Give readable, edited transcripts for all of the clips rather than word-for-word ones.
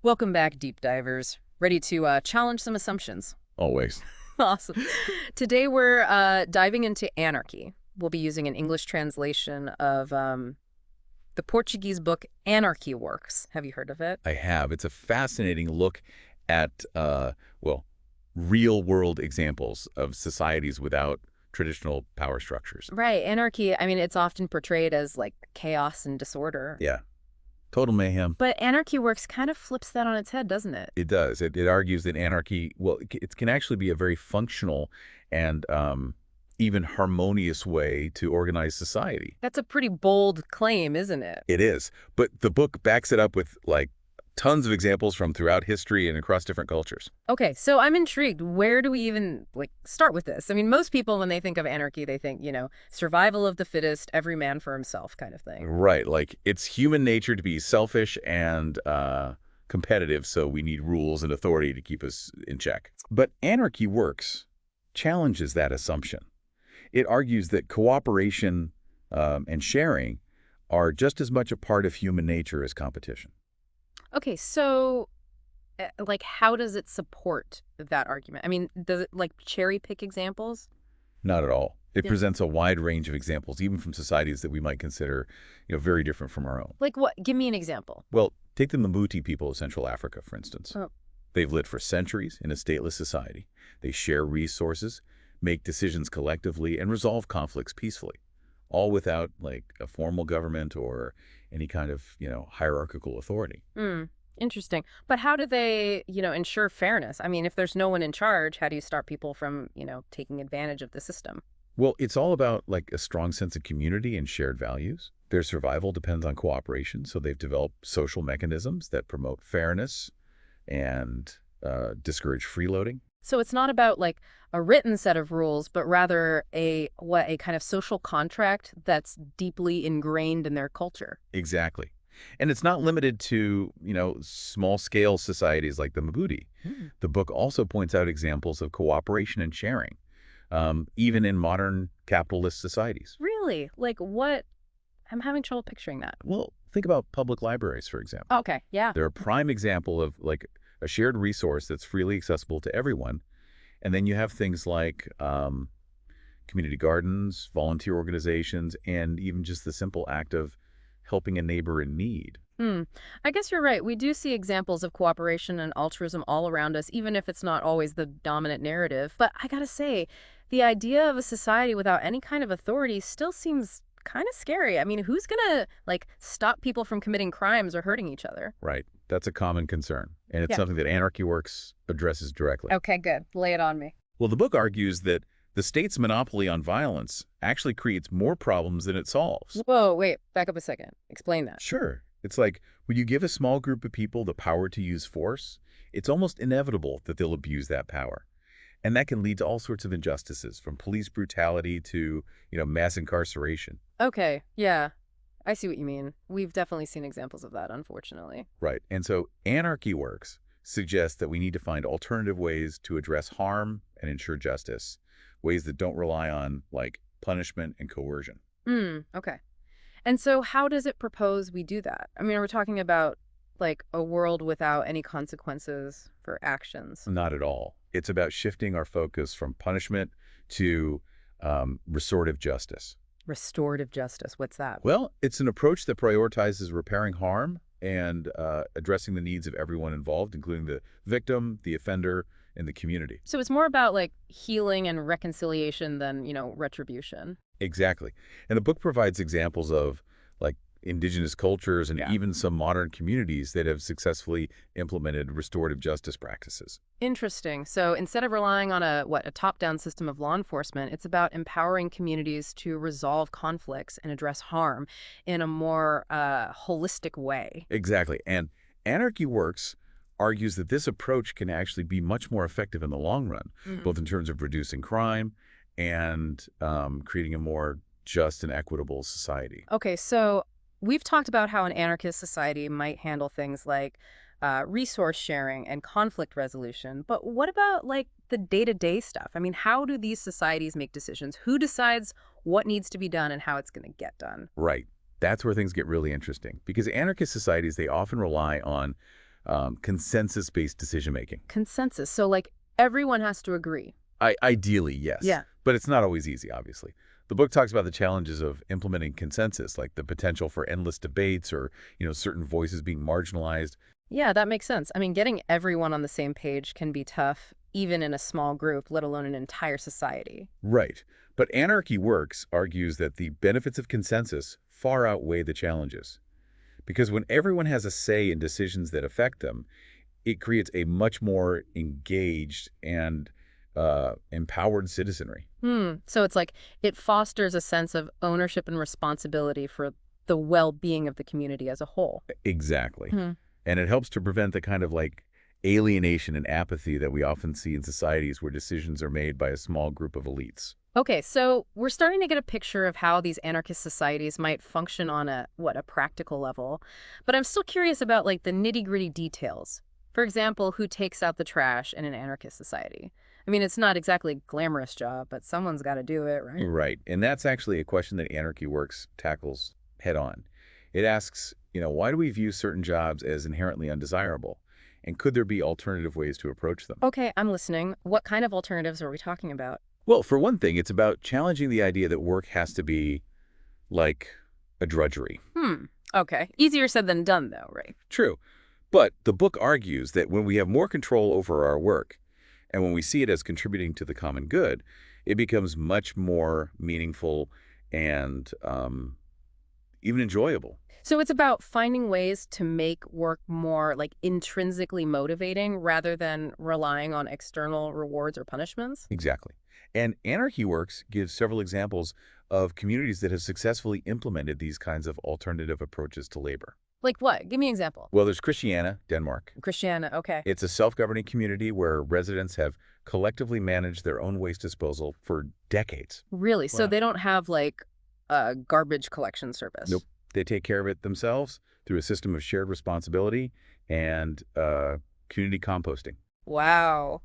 Welcome back, deep divers. Ready to challenge some assumptions. Always. Awesome. Today we're diving into anarchy. We'll be using an English translation of the Portuguese book Anarchy Works. Have you heard of it? I have. It's a fascinating look at, well, real-world examples of societies without traditional power structures. Right. Anarchy, I mean, it's often portrayed as like chaos and disorder. Yeah. Total mayhem. But Anarchy Works kind of flips that on its head, doesn't it? It does. It argues that anarchy, well, it can actually be a very functional and even harmonious way to organize society. That's a pretty bold claim, isn't it? It is. But the book backs it up with, like, tons of examples from throughout history and across different cultures. Okay, so I'm intrigued. Where do we even, start with this? I mean, most people, when they think of anarchy, they think, survival of the fittest, every man for himself kind of thing. Right. Like, it's human nature to be selfish and competitive, so we need rules and authority to keep us in check. But Anarchy Works challenges that assumption. It argues that cooperation and sharing are just as much a part of human nature as competition. Okay, so, how does it support that argument? I mean, does it, cherry pick examples? Not at all. It Yeah. presents a wide range of examples, even from societies that we might consider, very different from our own. Like what? Give me an example. Well, take the Mbuti people of Central Africa, for instance. Oh. They've lived for centuries in a stateless society. They share resources, make decisions collectively, and resolve conflicts peacefully, all without, a formal government or any kind of, hierarchical authority. Interesting. But how do they, ensure fairness? I mean, if there's no one in charge, how do you stop people from, taking advantage of the system? Well, it's all about, a strong sense of community and shared values. Their survival depends on cooperation, so they've developed social mechanisms that promote fairness and discourage freeloading. So it's not about a written set of rules, but rather a kind of social contract that's deeply ingrained in their culture. Exactly. And it's not limited to, small-scale societies like the Mbuti. The book also points out examples of cooperation and sharing, even in modern capitalist societies. Really? Like what? I'm having trouble picturing that. Well, think about public libraries, for example. Okay, yeah. They're a prime example of, a shared resource that's freely accessible to everyone. And then you have things like community gardens, volunteer organizations, and even just the simple act of helping a neighbor in need. I guess you're right. We do see examples of cooperation and altruism all around us, even if it's not always the dominant narrative. But I gotta say, the idea of a society without any kind of authority still seems kind of scary. I mean, who's gonna, stop people from committing crimes or hurting each other? Right. That's a common concern. And it's Yeah. something that Anarchy Works addresses directly. Okay, good. Lay it on me. Well, the book argues that the state's monopoly on violence actually creates more problems than it solves. Whoa, wait, back up a second. Explain that. Sure. It's like when you give a small group of people the power to use force, it's almost inevitable that they'll abuse that power. And that can lead to all sorts of injustices, from police brutality to, mass incarceration. Okay, yeah. I see what you mean. We've definitely seen examples of that, unfortunately. Right. And so Anarchy Works suggests that we need to find alternative ways to address harm and ensure justice, ways that don't rely on, punishment and coercion. Okay. And so how does it propose we do that? I mean, are we talking about, a world without any consequences for actions? Not at all. It's about shifting our focus from punishment to restorative justice. Restorative justice, what's that? Well, it's an approach that prioritizes repairing harm and addressing the needs of everyone involved, including the victim, the offender, and the community. So it's more about, healing and reconciliation than, retribution. Exactly. And the book provides examples of, indigenous cultures and even some modern communities that have successfully implemented restorative justice practices. Interesting. So instead of relying on a top-down system of law enforcement, it's about empowering communities to resolve conflicts and address harm in a more holistic way. Exactly. And Anarchy Works argues that this approach can actually be much more effective in the long run, both in terms of reducing crime and creating a more just and equitable society. Okay, so we've talked about how an anarchist society might handle things like resource sharing and conflict resolution, but what about the day-to-day stuff? I mean, how do these societies make decisions? Who decides what needs to be done and how it's going to get done? Right. That's where things get really interesting, because anarchist societies, they often rely on consensus-based decision-making. Consensus. So, like, everyone has to agree. Ideally, yes. Yeah. But it's not always easy, obviously. The book talks about the challenges of implementing consensus, like the potential for endless debates or, certain voices being marginalized. Yeah, that makes sense. I mean, getting everyone on the same page can be tough, even in a small group, let alone an entire society. Right. But Anarchy Works argues that the benefits of consensus far outweigh the challenges. Because when everyone has a say in decisions that affect them, it creates a much more engaged and empowered citizenry. So it's like it fosters a sense of ownership and responsibility for the well-being of the community as a whole. Exactly. And it helps to prevent the kind of alienation and apathy that we often see in societies where decisions are made by a small group of elites. Okay, so we're starting to get a picture of how these anarchist societies might function on a practical level. But I'm still curious about the nitty-gritty details. For example, who takes out the trash in an anarchist society? I mean, it's not exactly a glamorous job, but someone's got to do it, right? Right. And that's actually a question that Anarchy Works tackles head on. It asks, why do we view certain jobs as inherently undesirable? And could there be alternative ways to approach them? Okay, I'm listening. What kind of alternatives are we talking about? Well, for one thing, it's about challenging the idea that work has to be like a drudgery. Okay. Easier said than done, though, right? True. But the book argues that when we have more control over our work, and when we see it as contributing to the common good, it becomes much more meaningful and even enjoyable. So it's about finding ways to make work more intrinsically motivating rather than relying on external rewards or punishments? Exactly. And Anarchy Works gives several examples of communities that have successfully implemented these kinds of alternative approaches to labor. Like what? Give me an example. Well, there's Christiana, Denmark. Christiana, okay. It's a self-governing community where residents have collectively managed their own waste disposal for decades. Really? So Wow. they don't have a garbage collection service? Nope. They take care of it themselves through a system of shared responsibility and community composting. Wow.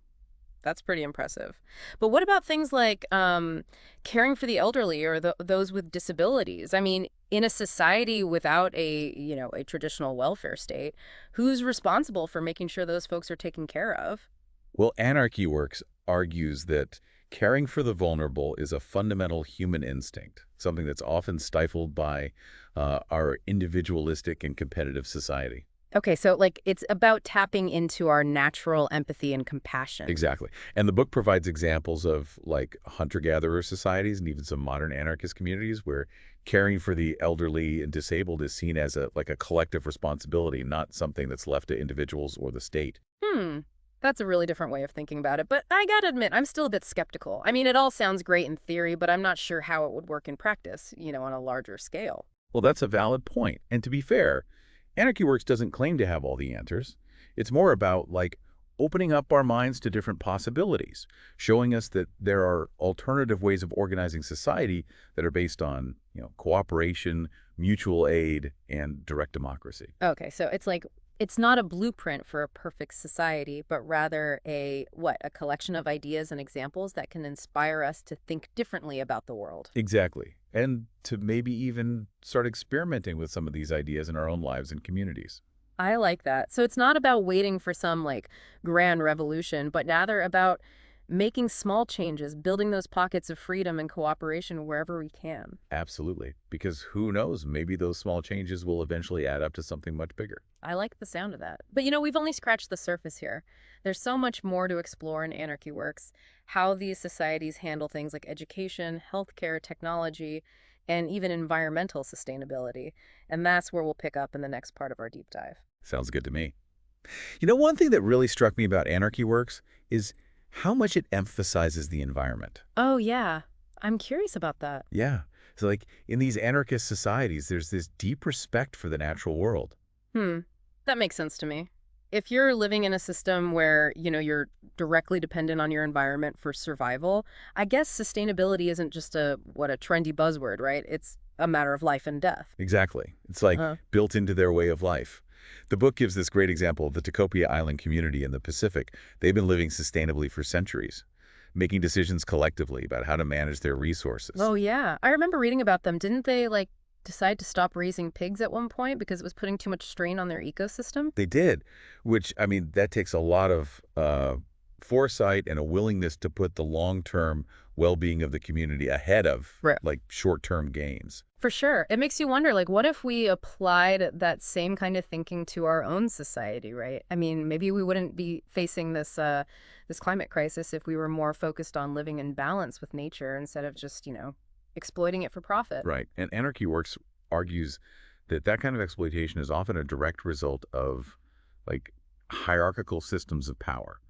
That's pretty impressive. But what about things like caring for the elderly or those with disabilities? I mean, in a society without a traditional welfare state, who's responsible for making sure those folks are taken care of? Well, Anarchy Works argues that caring for the vulnerable is a fundamental human instinct, something that's often stifled by our individualistic and competitive society. Okay, so it's about tapping into our natural empathy and compassion. Exactly. And the book provides examples of hunter-gatherer societies and even some modern anarchist communities where caring for the elderly and disabled is seen as a collective responsibility, not something that's left to individuals or the state. That's a really different way of thinking about it. But I gotta admit, I'm still a bit skeptical. I mean, it all sounds great in theory, but I'm not sure how it would work in practice, on a larger scale. Well, that's a valid point. And to be fair, Anarchy Works doesn't claim to have all the answers. It's more about opening up our minds to different possibilities, showing us that there are alternative ways of organizing society that are based on, cooperation, mutual aid, and direct democracy. Okay, so it's not a blueprint for a perfect society, but rather a collection of ideas and examples that can inspire us to think differently about the world. Exactly. And to maybe even start experimenting with some of these ideas in our own lives and communities. I like that. So it's not about waiting for some grand revolution, but rather about making small changes, building those pockets of freedom and cooperation wherever we can. Absolutely. Because who knows, maybe those small changes will eventually add up to something much bigger. I like the sound of that. But we've only scratched the surface here. There's so much more to explore in Anarchy Works, how these societies handle things like education, healthcare, technology, and even environmental sustainability. And that's where we'll pick up in the next part of our deep dive. Sounds good to me. One thing that really struck me about Anarchy Works is how much it emphasizes the environment. Oh, yeah. I'm curious about that. Yeah. So in these anarchist societies, there's this deep respect for the natural world. That makes sense to me. If you're living in a system where, you're directly dependent on your environment for survival, I guess sustainability isn't just a trendy buzzword, right? It's a matter of life and death. Exactly. It's built into their way of life. The book gives this great example of the Utopias Island community in the Pacific. They've been living sustainably for centuries, making decisions collectively about how to manage their resources. Oh, yeah. I remember reading about them. Didn't they, decide to stop raising pigs at one point because it was putting too much strain on their ecosystem? They did, which, I mean, that takes a lot of foresight and a willingness to put the long-term well-being of the community ahead of, Right. like, short-term gains. For sure. It makes you wonder, like, what if we applied that same kind of thinking to our own society, right? I mean, maybe we wouldn't be facing this climate crisis if we were more focused on living in balance with nature instead of just, exploiting it for profit. Right. And Anarchy Works argues that that kind of exploitation is often a direct result of, like, hierarchical systems of power,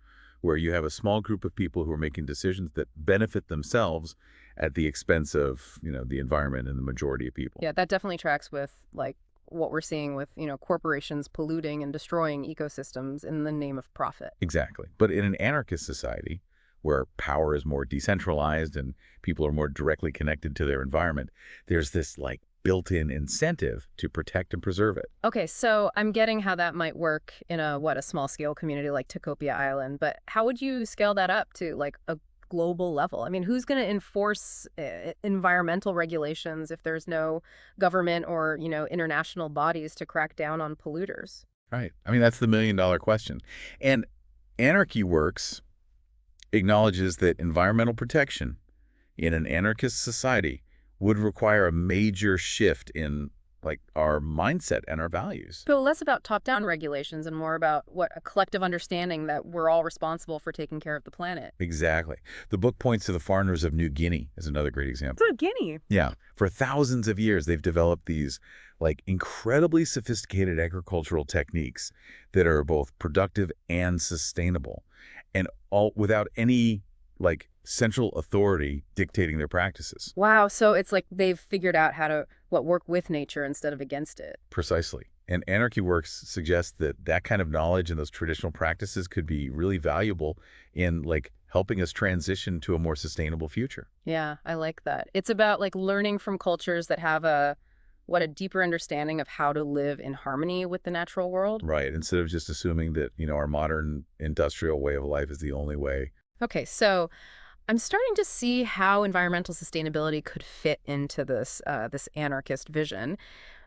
where you have a small group of people who are making decisions that benefit themselves at the expense of, the environment and the majority of people. Yeah, that definitely tracks with, like, what we're seeing with, corporations polluting and destroying ecosystems in the name of profit. Exactly. But in an anarchist society, where power is more decentralized and people are more directly connected to their environment, there's this, like, built-in incentive to protect and preserve it. Okay, so I'm getting how that might work in a small-scale community like Tacopia Island, but how would you scale that up to, like, a global level? I mean, who's going to enforce environmental regulations if there's no government or, international bodies to crack down on polluters? Right. I mean, that's the million-dollar question. And Anarchy Works acknowledges that environmental protection in an anarchist society would require a major shift in, like, our mindset and our values. So less about top-down regulations and more about a collective understanding that we're all responsible for taking care of the planet. Exactly. The book points to the foreigners of New Guinea as another great example. So Guinea. Yeah. For thousands of years, they've developed these, like, incredibly sophisticated agricultural techniques that are both productive and sustainable, and all without any, like, central authority dictating their practices. Wow, so it's like they've figured out how to work with nature instead of against it. Precisely. And Anarchy Works suggests that that kind of knowledge and those traditional practices could be really valuable in, like, helping us transition to a more sustainable future. Yeah, I like that. It's about, like, learning from cultures that have a deeper understanding of how to live in harmony with the natural world. Right. Instead of just assuming that, our modern industrial way of life is the only way. Okay, so I'm starting to see how environmental sustainability could fit into this anarchist vision.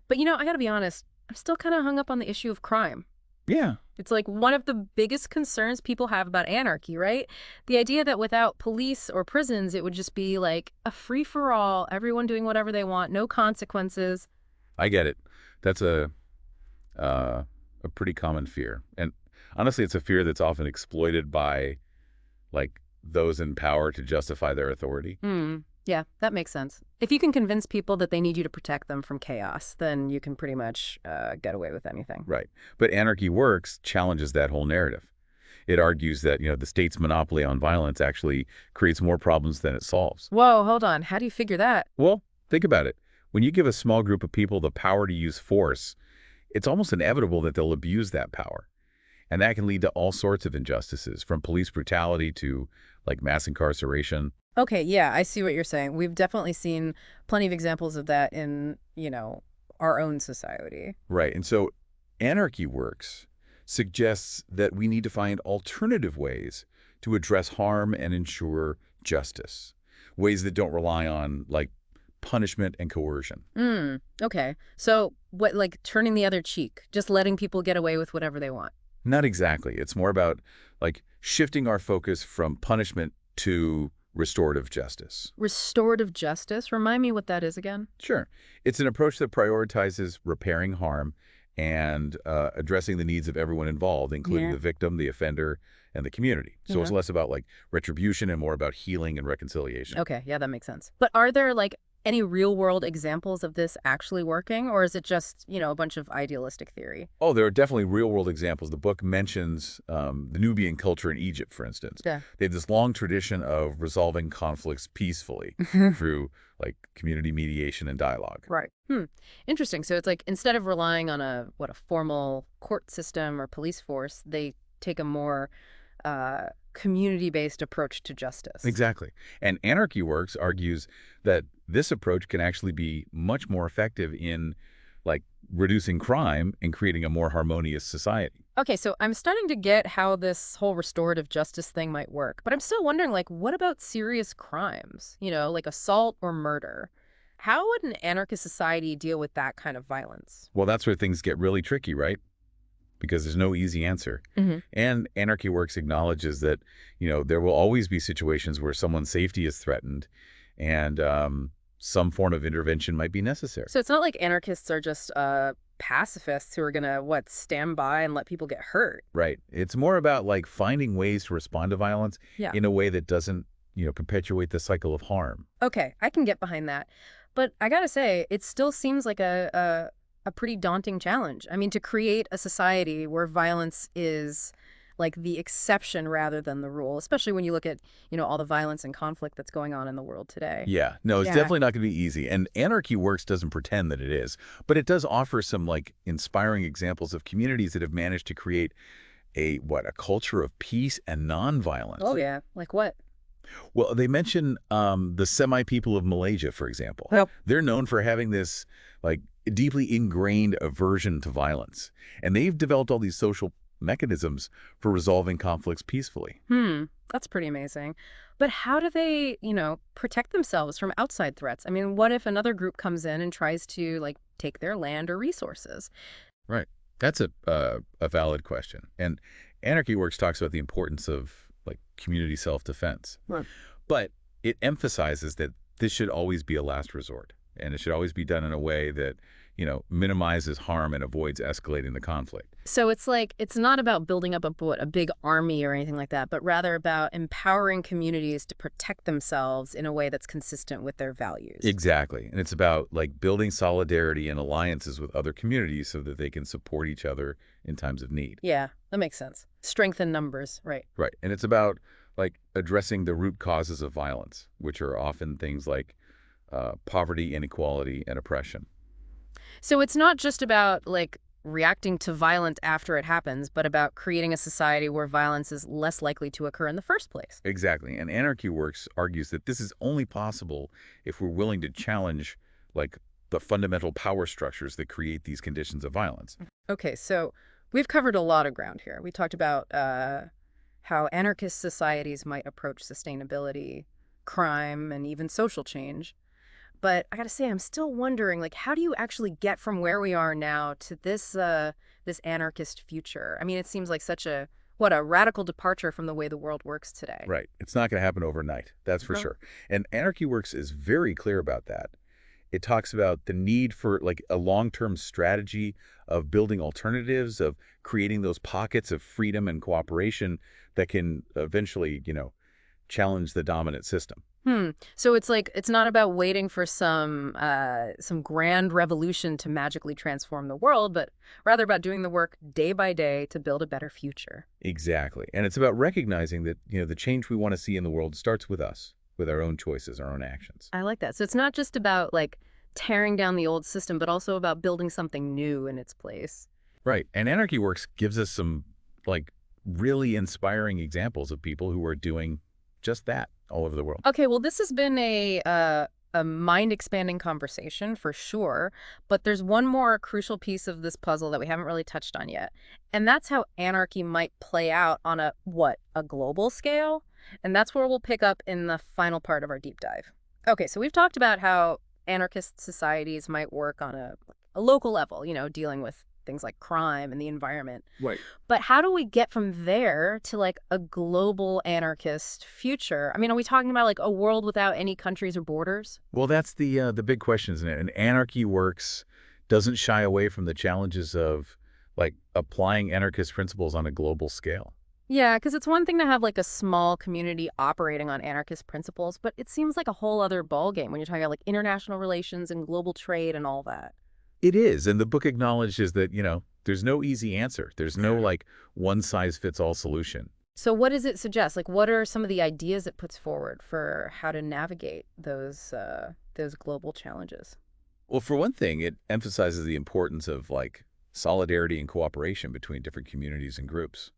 But, I got to be honest, I'm still kind of hung up on the issue of crime. Yeah. It's like one of the biggest concerns people have about anarchy, right? The idea that without police or prisons, it would just be like a free-for-all, everyone doing whatever they want, no consequences. I get it. That's a pretty common fear. And honestly, it's a fear that's often exploited by, like, those in power to justify their authority. Yeah, that makes sense. If you can convince people that they need you to protect them from chaos, then you can pretty much get away with anything. Right. But Anarchy Works challenges that whole narrative. It argues that, the state's monopoly on violence actually creates more problems than it solves. Whoa, hold on. How do you figure that? Well, think about it. When you give a small group of people the power to use force, it's almost inevitable that they'll abuse that power. And that can lead to all sorts of injustices, from police brutality to, like, mass incarceration. Okay, yeah, I see what you're saying. We've definitely seen plenty of examples of that in, our own society. Right. And so Anarchy Works suggests that we need to find alternative ways to address harm and ensure justice, ways that don't rely on, like, punishment and coercion. Okay. So what, like turning the other cheek, just letting people get away with whatever they want? Not exactly. It's more about, like, shifting our focus from punishment to restorative justice. Restorative justice? Remind me what that is again. Sure. It's an approach that prioritizes repairing harm and addressing the needs of everyone involved, including the victim, the offender, and the community. So it's less about, like, retribution and more about healing and reconciliation. Okay, yeah, that makes sense. But are there, like, any real-world examples of this actually working, or is it just, a bunch of idealistic theory? Oh, there are definitely real-world examples. The book mentions the Nubian culture in Egypt, for instance. Yeah. They have this long tradition of resolving conflicts peacefully through, like, community mediation and dialogue. Right. Interesting. So it's like instead of relying on a formal court system or police force, they take a more community-based approach to justice. Exactly. And Anarchy Works argues that this approach can actually be much more effective in, like, reducing crime and creating a more harmonious society. Okay, so I'm starting to get how this whole restorative justice thing might work, but I'm still wondering, like, what about serious crimes? Like assault or murder? How would an anarchist society deal with that kind of violence? Well, that's where things get really tricky, right? Because there's no easy answer. Hmm. And Anarchy Works acknowledges that, there will always be situations where someone's safety is threatened and some form of intervention might be necessary. So it's not like anarchists are just pacifists who are gonna, what, stand by and let people get hurt. Right. It's more about like finding ways to respond to violence Yeah. in a way that doesn't, perpetuate the cycle of harm. Okay, I can get behind that. But I gotta say, it still seems like a pretty daunting challenge. I mean, to create a society where violence is like the exception rather than the rule, especially when you look at, all the violence and conflict that's going on in the world today. Yeah. No, it's Yeah. definitely not going to be easy. And Anarchy Works doesn't pretend that it is, but it does offer some like inspiring examples of communities that have managed to create a culture of peace and nonviolence. Oh, yeah. Like what? Well, they mention the Semi people of Malaysia, for example. Well, They're known for having this like deeply ingrained aversion to violence. And they've developed all these social mechanisms for resolving conflicts peacefully. that's pretty amazing. But how do they, protect themselves from outside threats? I mean, what if another group comes in and tries to, like, take their land or resources? Right. That's a valid question. And Anarchy Works talks about the importance of like community self-defense. Right. But it emphasizes that this should always be a last resort. And it should always be done in a way that, minimizes harm and avoids escalating the conflict. So it's like, it's not about building up a big army or anything like that, but rather about empowering communities to protect themselves in a way that's consistent with their values. Exactly. And it's about like building solidarity and alliances with other communities so that they can support each other in times of need. Yeah, that makes sense. Strength in numbers, right. Right. And it's about like addressing the root causes of violence, which are often things like poverty, inequality, and oppression. So it's not just about, like, reacting to violence after it happens, but about creating a society where violence is less likely to occur in the first place. Exactly. And Anarchy Works argues that this is only possible if we're willing to challenge like the fundamental power structures that create these conditions of violence. Okay, so we've covered a lot of ground here. We talked about how anarchist societies might approach sustainability, crime, and even social change. But I gotta say, I'm still wondering, like, how do you actually get from where we are now to this anarchist future? I mean, it seems like such a radical departure from the way the world works today. Right. It's not going to happen overnight. That's for No. sure. And Anarchy Works is very clear about that. It talks about the need for like a long-term strategy of building alternatives, of creating those pockets of freedom and cooperation that can eventually, challenge the dominant system. So it's like it's not about waiting for some grand revolution to magically transform the world, but rather about doing the work day by day to build a better future. Exactly. And it's about recognizing that, the change we want to see in the world starts with us, with our own choices, our own actions. I like that. So it's not just about like tearing down the old system, but also about building something new in its place. Right. And Anarchy Works gives us some like really inspiring examples of people who are doing just that all over the world. Okay, well, this has been a mind-expanding conversation for sure, but there's one more crucial piece of this puzzle that we haven't really touched on yet, and that's how anarchy might play out on a global scale, and that's where we'll pick up in the final part of our deep dive. Okay, so we've talked about how anarchist societies might work on a local level, dealing with things like crime and the environment. Right. But how do we get from there to like a global anarchist future? I mean, are we talking about like a world without any countries or borders? Well, that's the big question, isn't it? And Anarchy Works doesn't shy away from the challenges of like applying anarchist principles on a global scale. Yeah, because it's one thing to have like a small community operating on anarchist principles, but it seems like a whole other ballgame when you're talking about like international relations and global trade and all that. It is. And the book acknowledges that, there's no easy answer. There's no like one size fits all solution. So what does it suggest? Like, what are some of the ideas it puts forward for how to navigate those global challenges? Well, for one thing, it emphasizes the importance of like solidarity and cooperation between different communities and groups.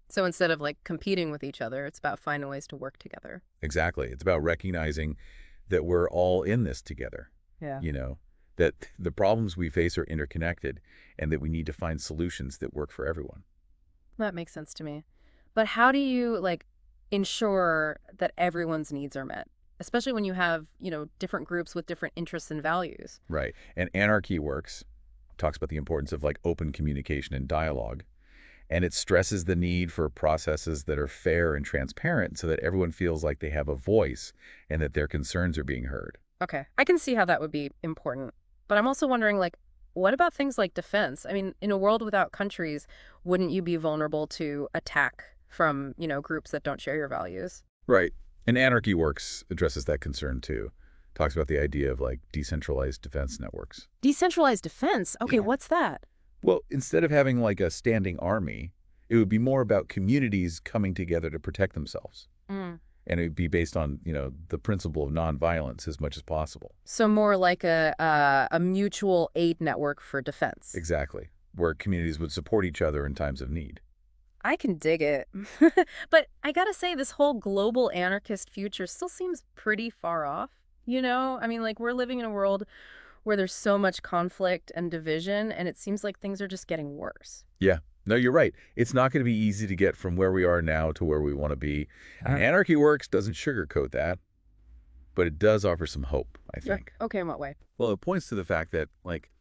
So instead of like competing with each other, it's about finding ways to work together. Exactly. It's about recognizing that we're all in this together. Yeah. That the problems we face are interconnected and that we need to find solutions that work for everyone. That makes sense to me. But how do you like ensure that everyone's needs are met, especially when you have, different groups with different interests and values. Right. And Anarchy Works talks about the importance of like open communication and dialogue. And it stresses the need for processes that are fair and transparent so that everyone feels like they have a voice and that their concerns are being heard. Okay, I can see how that would be important. But I'm also wondering, like, what about things like defense? I mean, in a world without countries, wouldn't you be vulnerable to attack from, groups that don't share your values? Right. And Anarchy Works addresses that concern too. Talks about the idea of like decentralized defense networks. Decentralized defense? Okay, Yeah. what's that? Well, instead of having like a standing army, it would be more about communities coming together to protect themselves. Mm. And it would be based on, the principle of nonviolence as much as possible. So more like a mutual aid network for defense. Exactly. Where communities would support each other in times of need. I can dig it. But I gotta say, this whole global anarchist future still seems pretty far off. I mean, like, we're living in a world where there's so much conflict and division, and it seems like things are just getting worse. Yeah. No, you're right. It's not going to be easy to get from where we are now to where we want to be. Anarchy Works doesn't sugarcoat that, but it does offer some hope, I think. Okay, in what way? Well, it points to the fact that, like,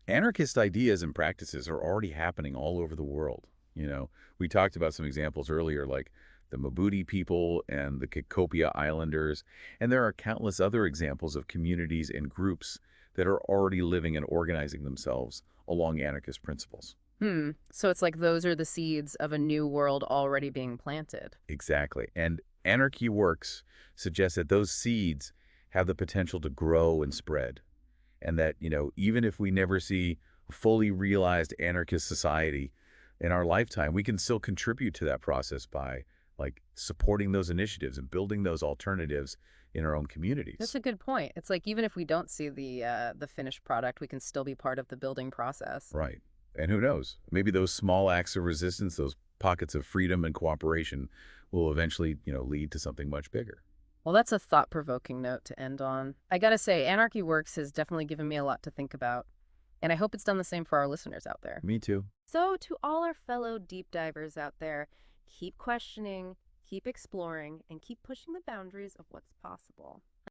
anarchist ideas and practices are already happening all over the world. We talked about some examples earlier, like the Mbuti people and the Kikopia Islanders, and there are countless other examples of communities and groups that are already living and organizing themselves along anarchist principles. So it's like those are the seeds of a new world already being planted. Exactly. And Anarchy Works suggests that those seeds have the potential to grow and spread. And that, even if we never see a fully realized anarchist society in our lifetime, we can still contribute to that process by like supporting those initiatives and building those alternatives in our own communities. That's a good point. It's like even if we don't see the finished product, we can still be part of the building process. Right. And who knows? Maybe those small acts of resistance, those pockets of freedom and cooperation will eventually, lead to something much bigger. Well, that's a thought-provoking note to end on. I gotta say, Anarchy Works has definitely given me a lot to think about. And I hope it's done the same for our listeners out there. Me too. So to all our fellow deep divers out there, keep questioning, keep exploring, and keep pushing the boundaries of what's possible.